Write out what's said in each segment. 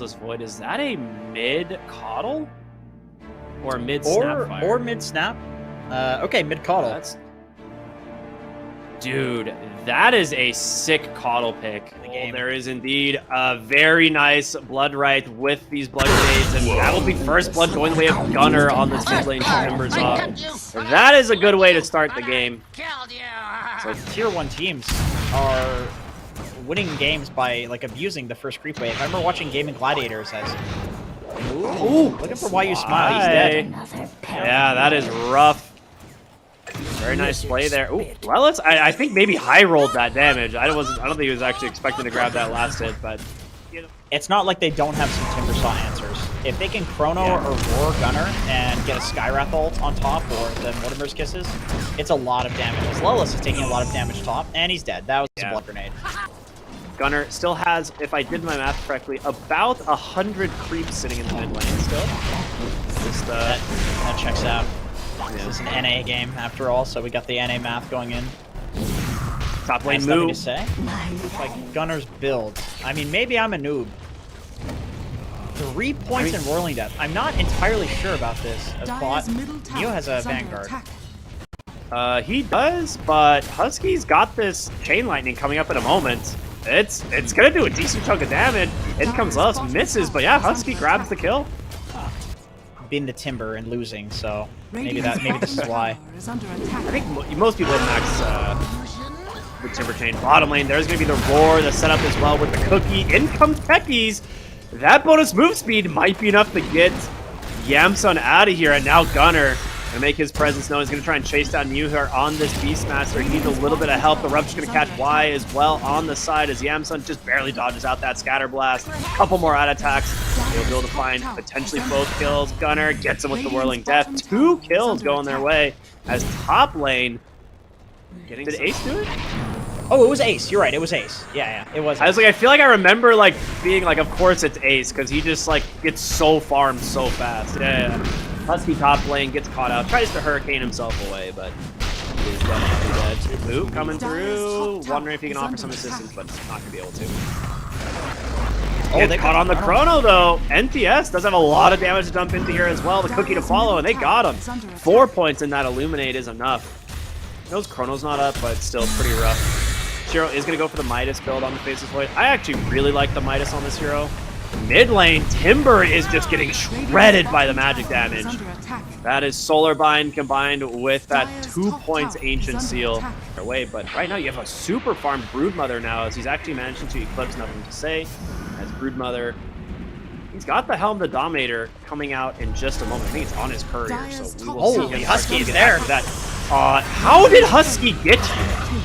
Faceless Void. Is that a mid coddle? Or mid snapfire? Or mid snap. Okay, mid coddle. Dude, that is a sick coddle pick. There is indeed a very nice blood right with these blood grenades, and that will be first blood going the way of Gunner on this mid lane Timbers off. That is a good way to start the game. So tier 1 teams are winning games by like abusing the first creep wave. I remember watching Gaming Gladiators as ooh, looking for why you smile. He's dead. Yeah, that is rough. Very nice play there. Ooh, well, I think maybe high rolled that damage. I don't think he was actually expecting to grab that last hit, but it's not like they don't have some Timbersaw answers. If they can Chrono or Roar Gunner and get a Skywrath ult on top or the Mortimer's Kisses, it's a lot of damage. As Lelis is taking a lot of damage top, and he's dead. That was a blood grenade. Gunner still has, if I did my math correctly, about 100 creeps sitting in the mid lane still. Just, that checks out. This is an NA game after all, so we got the NA math going in. Top lane nothing move. To say. Like Gunner's build. I mean, maybe I'm a noob. 3 points in Whirling Death. I'm not entirely sure about this. As bot, Neo has a Vanguard. He does, but Husky's got this Chain Lightning coming up in a moment. It's gonna do a decent chunk of damage. It comes us, misses, but yeah, Husky grabs the kill. Being the Timber and losing, so maybe this is why. I think most people max the Timber Chain. Bottom lane, there's gonna be the Roar, the setup as well with the Cookie. In comes Techies. That bonus move speed might be enough to get Yamsun out of here, and now Gunner gonna make his presence known. He's gonna try and chase down New here on this Beastmaster. He needs a little bit of help. The Rupture's gonna catch Y as well on the side as Yamsun just barely dodges out that Scatter Blast. A couple more out attacks. He'll be able to find potentially both kills. Gunner gets him with the Whirling Death. 2 kills going their way as top lane. Did Ace do it? Oh, it was Ace. You're right. It was Ace. Yeah, it was. I was like, I feel like I remember like being like, of course it's Ace, because he just like gets so farmed so fast. Yeah. Husky top lane gets caught out, tries to hurricane himself away, but he's dead. Boot coming through. Wondering if he can offer some assistance, but not gonna be able to. Oh, they caught on the Chrono though. NTS does have a lot of damage to dump into here as well. The Cookie to follow, and they got him. 4 points in that Illuminate is enough. Those Chrono's not up, but still pretty rough. Shiro is going to go for the Midas build on the Faceless Void. I actually really like the Midas on this hero. Mid lane, Timber is just getting shredded by the magic damage. That is Solar Bind combined with that 2 points Ancient Seal. Away, but right now you have a super farmed Broodmother now as he's actually managing to Eclipse Nothing to Say. As Broodmother, he's got the Helm the Dominator coming out in just a moment. I think it's on his courier, so we will see him. Husky is there. How did Husky get here?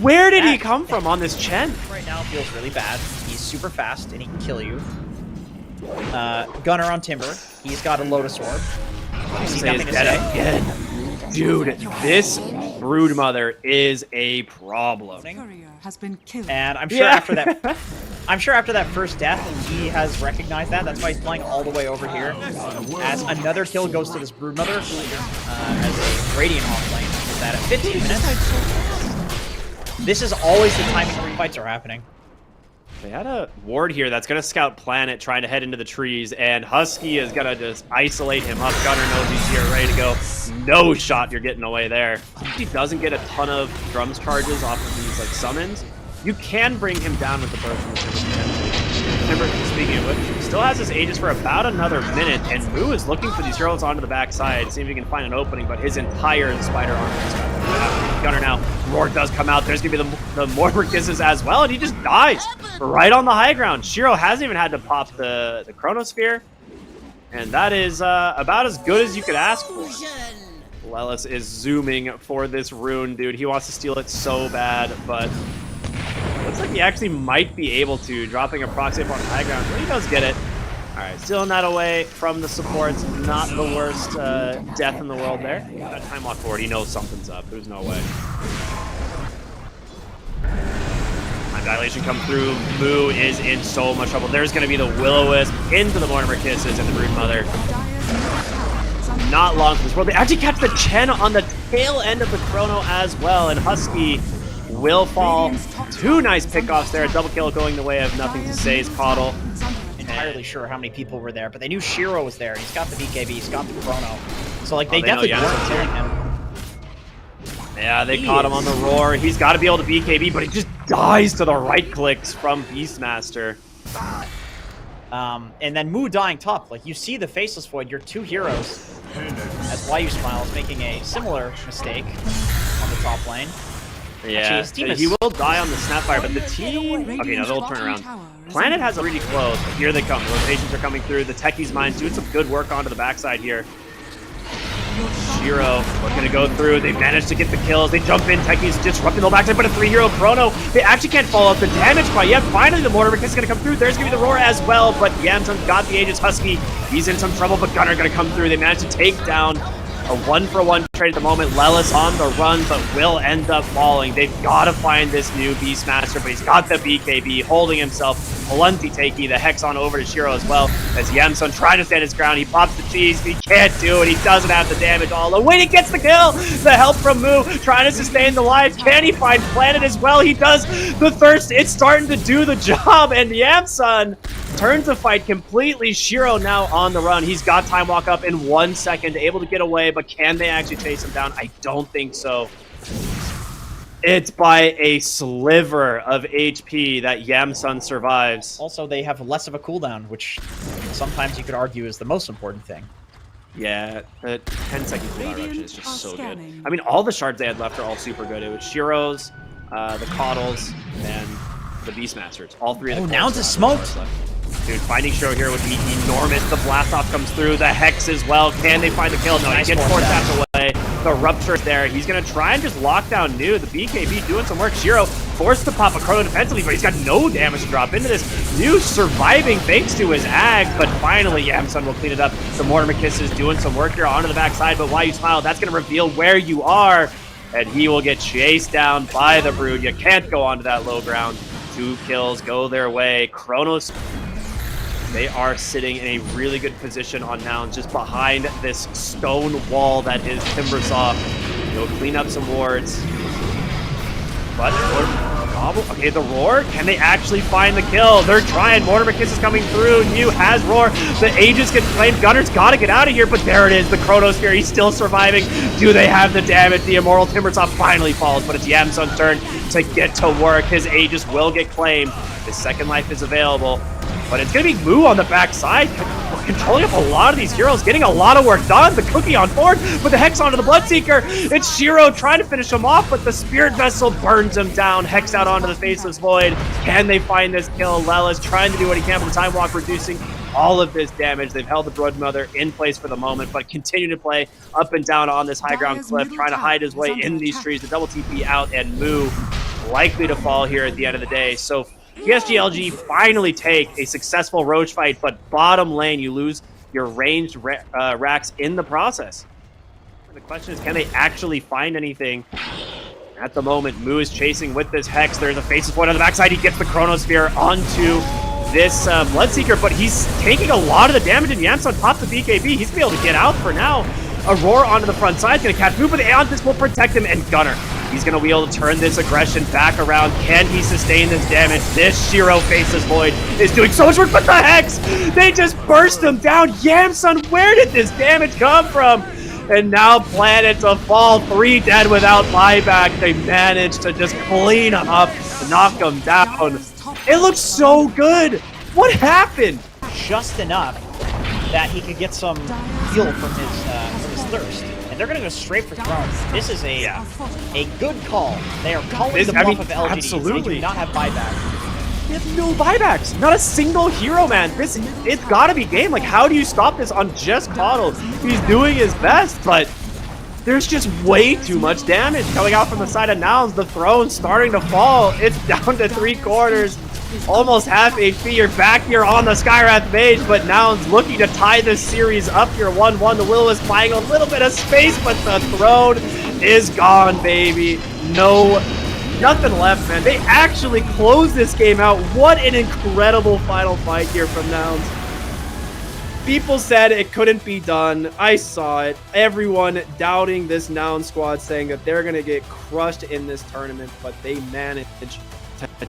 Where did he come from on this Chen? Right now feels really bad. He's super fast and he can kill you. Gunner on Timber. He's got a Lotus Orb. He's nothing to say. Again. Dude, this Broodmother is a problem. And I'm sure after that first death, he has recognized that. That's why he's playing all the way over here. As another kill goes to this Broodmother, as a Radiant off lane. Is that at 15 minutes? This is always the timing where fights are happening. They had a ward here that's going to scout Planet, trying to head into the trees, and Husky is going to just isolate him up. Gunner knows he's here, ready to go. No shot you're getting away there. He doesn't get a ton of drums charges off of these like summons. You can bring him down with the burst from the Timber. Speaking of which, still has his Aegis for about another minute, and Moo is looking for these heroes onto the backside, see if he can find an opening, but his entire Spider armor is got Gunner now. Roar does come out. There's going to be the Mortimer Kisses as well, and he just dies right on the high ground. Shiro hasn't even had to pop the Chronosphere, and that is about as good as you could ask for. Lelis is zooming for this rune, dude. He wants to steal it so bad, but looks like he actually might be able to, dropping a proxy up on high ground. But he does get it. All right, stealing that away from the supports. Not the worst death in the world there. That time lock forward, he knows something's up. There's no way. Time dilation come through. Moo is in so much trouble. There's going to be the Will-O-Wisp into the Mortimer Kisses and the Broodmother. Not long for this world. They actually catch the Chen on the tail end of the Chrono as well, and Husky will fall. Two nice pickoffs there. A double kill going the way of Nothing to Say's Coddle. Entirely sure how many people were there, but they knew Shiro was there. He's got the BKB, he's got the Chrono. So, like, they definitely weren't killing him. Yeah, they caught him on the roar. He's got to be able to BKB, but he just dies to the right clicks from Beastmaster. And then Mu dying top. Like, you see the Faceless Void, your two heroes, as Why You Smile is making a similar mistake on the top lane. Yeah, actually, he will die on the Snapfire, but the team... Okay, no, they'll turn around. Planet has a really close, but here they come. The rotations are coming through. The Techie's Mind's doing some good work onto the backside here. Shiro looking to go through. They managed to get the kills. They jump in. Techie's disrupting the backside, but a 3-hero Chrono. They actually can't follow up the damage quite yet. Finally, the Mortar is going to come through. There's going to be the Roar as well, but Yamsun's got the Aegis Husky. He's in some trouble, but Gunnar going to come through. They managed to take down a 1-for-1 trade at the moment. Lelis on the run, but will end up falling. They've got to find this new Beastmaster, but he's got the BKB, holding himself. Plenty takey. The Hex on over to Shiro as well, as Yamsun trying to stand his ground. He pops the cheese. He can't do it. He doesn't have the damage all the way. He gets the kill. The help from Mu, trying to sustain the life. Can he find Planet as well? He does. The Thirst, it's starting to do the job, and Yamsun turns the fight completely. Shiro now on the run. He's got Time Walk up in 1 second, able to get away, but can they actually chase him down? I don't think so. It's by a sliver of HP that Yamsun survives. Also, they have less of a cooldown, which sometimes you could argue is the most important thing. Yeah, the 10-second cooldown reduction is just so good. I mean, all the shards they had left are all super good. It was Shiro's, the Coddles, and the Beastmasters. All three of the Nouns is smoked. Dude, finding Shiro here would be enormous. The blast off comes through. The Hex as well. Can they find the kill? No, he gets force tapped away. The Rupture is there. He's going to try and just lock down New. The BKB doing some work. Shiro forced to pop a Chrono defensively, but he's got no damage to drop into this. New surviving thanks to his Ag, but finally Yamsun will clean it up. The Mortimer Kiss is doing some work here onto the backside, but Why You Smile, that's going to reveal where you are, and he will get chased down by the Brood. You can't go onto that low ground. 2 kills go their way. Chronos, they are sitting in a really good position on Nouns, just behind this stone wall that is Timbersaw. Go clean up some wards. But, okay, the Roar, can they actually find the kill? They're trying. Mortimer Kiss is coming through. New has Roar. The Aegis gets claimed. Gunner's got to get out of here, but there it is. The Chronosphere, he's still surviving. Do they have the damage? The Immortal Timbersaw finally falls, but it's Yamsun's turn to get to work. His Aegis will get claimed. His second life is available. But it's going to be Mu on the backside, controlling up a lot of these heroes, getting a lot of work done. The Cookie on board, with the Hex onto the Bloodseeker. It's Shiro trying to finish him off, but the Spirit Vessel burns him down. Hex out onto the Faceless Void. Can they find this kill? Lelis trying to do what he can from Time Walk, reducing all of this damage. They've held the Broodmother in place for the moment, but continue to play up and down on this high ground cliff, trying to hide his way in these trees. The double TP out, and Mu likely to fall here at the end of the day. So PSG LG finally take a successful Roach fight, but bottom lane, you lose your ranged racks in the process. And the question is, can they actually find anything? At the moment, Mu is chasing with this Hex. There's a Faceless Void on the backside. He gets the Chronosphere onto this Bloodseeker, but he's taking a lot of the damage, and Yamsun pops the BKB. He's going to be able to get out for now. Aurora onto the front side, going to catch Mu, but the Aeontis will protect him, and Gunner. He's going to be able to turn this aggression back around. Can he sustain this damage? This Shiro Faceless Void is doing so much work, but the Hex! They just burst him down. Yamsun, where did this damage come from? And now Planet to fall. 3 dead without buyback. They managed to just clean him up, knock him down. It looks so good. What happened? Just enough that he could get some heal from his thirst. And they're going to go straight for Throne. This is a good call. They are calling the bluff of LGD. Absolutely. They do not have buyback. They have no buybacks. Not a single hero, man. It's got to be game. Like, how do you stop this on just Coddle? He's doing his best, but there's just way too much damage coming out from the side of Nouns. The Throne starting to fall. It's down to 3/4. Almost half HP. You're back here on the Skywrath Mage, but Nouns looking to tie this series up here 1-1. The Will-O-Wisp buying a little bit of space, but the Throne is gone, baby. Nothing left, man. They actually close this game out. What an incredible final fight here from Nouns. People said it couldn't be done. I saw it. Everyone doubting this Noun squad, saying that they're going to get crushed in this tournament, but they managed to